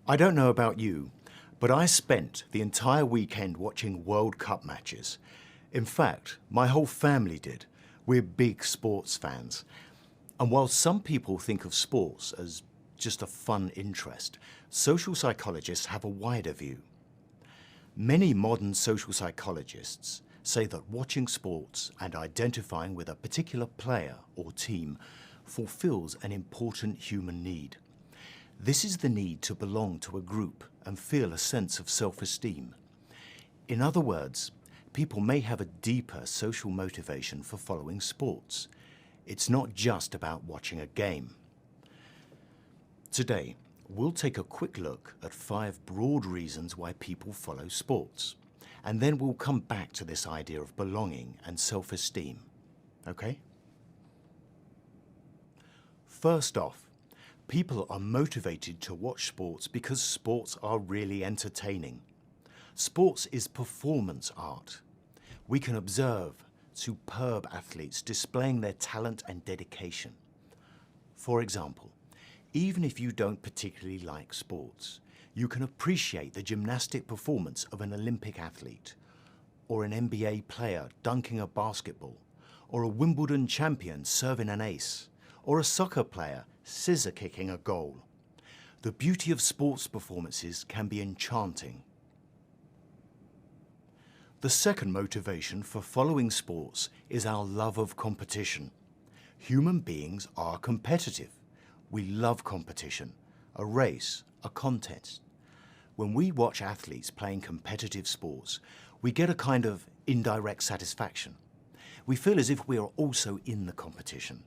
I don't know about you, but I spent the entire weekend watching World Cup matches. In fact, my whole family did. We're big sports fans. And while some people think of sports as just a fun interest, social psychologists have a wider view. Many modern social psychologists say that watching sports and identifying with a particular player or team fulfills an important human need. This is the need to belong to a group and feel a sense of self-esteem. In other words, people may have a deeper social motivation for following sports. It's not just about watching a game. Today, we'll take a quick look at 5 broad reasons why people follow sports. And then we'll come back to this idea of belonging and self-esteem. Okay? First off, people are motivated to watch sports because sports are really entertaining. Sports is performance art. We can observe superb athletes displaying their talent and dedication. For example, even if you don't particularly like sports, you can appreciate the gymnastic performance of an Olympic athlete, or an NBA player dunking a basketball, or a Wimbledon champion serving an ace, or a soccer player scissor kicking a goal. The beauty of sports performances can be enchanting. The second motivation for following sports is our love of competition. Human beings are competitive. We love competition, a race, a contest. When we watch athletes playing competitive sports, we get a kind of indirect satisfaction. We feel as if we are also in the competition.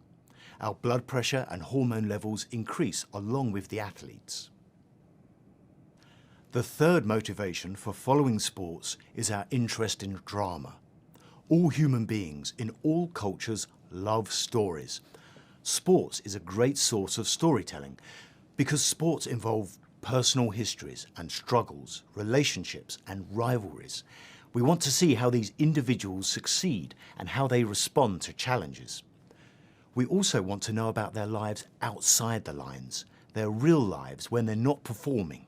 Our blood pressure and hormone levels increase along with the athletes. The third motivation for following sports is our interest in drama. All human beings in all cultures love stories. Sports is a great source of storytelling because sports involve personal histories and struggles, relationships and rivalries. We want to see how these individuals succeed and how they respond to challenges. We also want to know about their lives outside the lines, their real lives when they're not performing.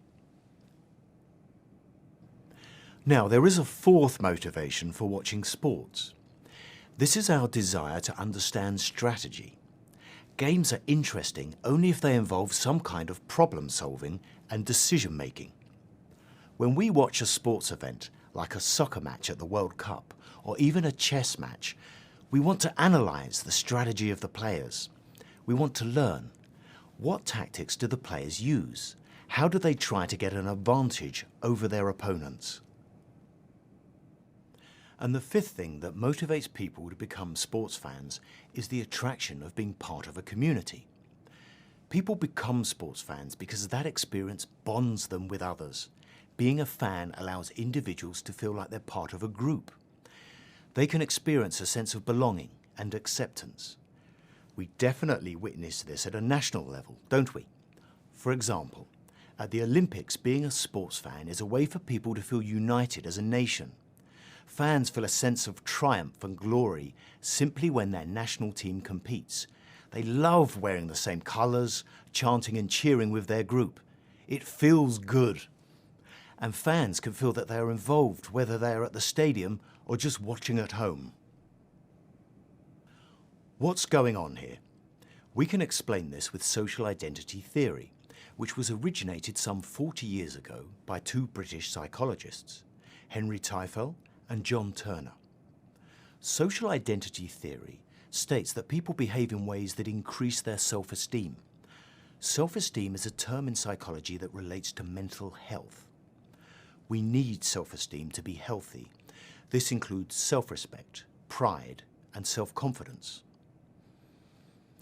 Now, there is a fourth motivation for watching sports. This is our desire to understand strategy. Games are interesting only if they involve some kind of problem solving and decision making. When we watch a sports event, like a soccer match at the World Cup, or even a chess match, we want to analyse the strategy of the players. We want to learn. What tactics do the players use? How do they try to get an advantage over their opponents? And the fifth thing that motivates people to become sports fans is the attraction of being part of a community. People become sports fans because that experience bonds them with others. Being a fan allows individuals to feel like they're part of a group. They can experience a sense of belonging and acceptance. We definitely witness this at a national level, don't we? For example, at the Olympics, being a sports fan is a way for people to feel united as a nation. Fans feel a sense of triumph and glory simply when their national team competes. They love wearing the same colours, chanting and cheering with their group. It feels good. And fans can feel that they are involved, whether they are at the stadium or just watching at home. What's going on here? We can explain this with social identity theory, which was originated some 40 years ago by 2 British psychologists, Henry Teifel and John Turner. Social identity theory states that people behave in ways that increase their self-esteem. Self-esteem is a term in psychology that relates to mental health. We need self-esteem to be healthy. This includes self-respect, pride, and self-confidence.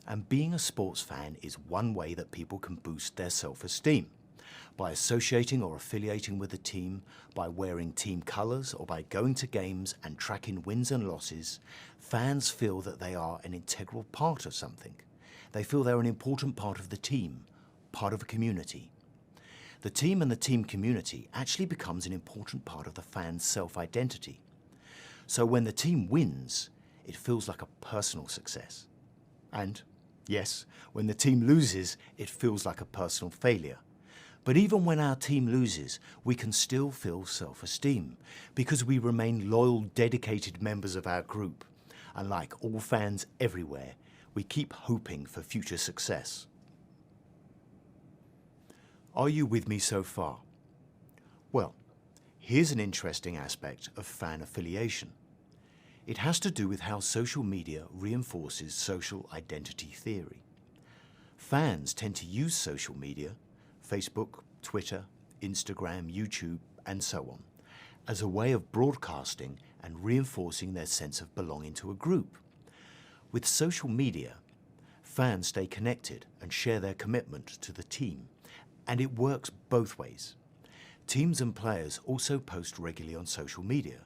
And being a sports fan is one way that people can boost their self-esteem. By associating or affiliating with a team, by wearing team colours, or by going to games and tracking wins and losses, fans feel that they are an integral part of something. They feel they're an important part of the team, part of a community. The team and the team community actually becomes an important part of the fan's self-identity. So when the team wins, it feels like a personal success. And, yes, when the team loses, it feels like a personal failure. But even when our team loses, we can still feel self-esteem because we remain loyal, dedicated members of our group. And like all fans everywhere, we keep hoping for future success. Are you with me so far? Well, here's an interesting aspect of fan affiliation. It has to do with how social media reinforces social identity theory. Fans tend to use social media, Facebook, Twitter, Instagram, YouTube, and so on, as a way of broadcasting and reinforcing their sense of belonging to a group. With social media, fans stay connected and share their commitment to the team, and it works both ways. Teams and players also post regularly on social media.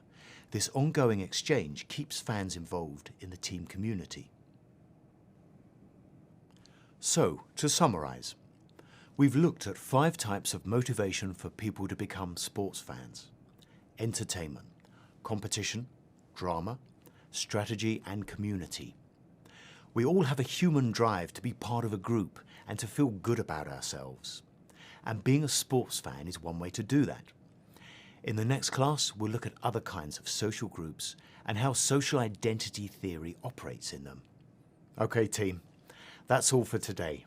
This ongoing exchange keeps fans involved in the team community. So, to summarize, we've looked at 5 types of motivation for people to become sports fans: entertainment, competition, drama, strategy, and community. We all have a human drive to be part of a group and to feel good about ourselves. And being a sports fan is one way to do that. In the next class, we'll look at other kinds of social groups and how social identity theory operates in them. Okay, team, that's all for today.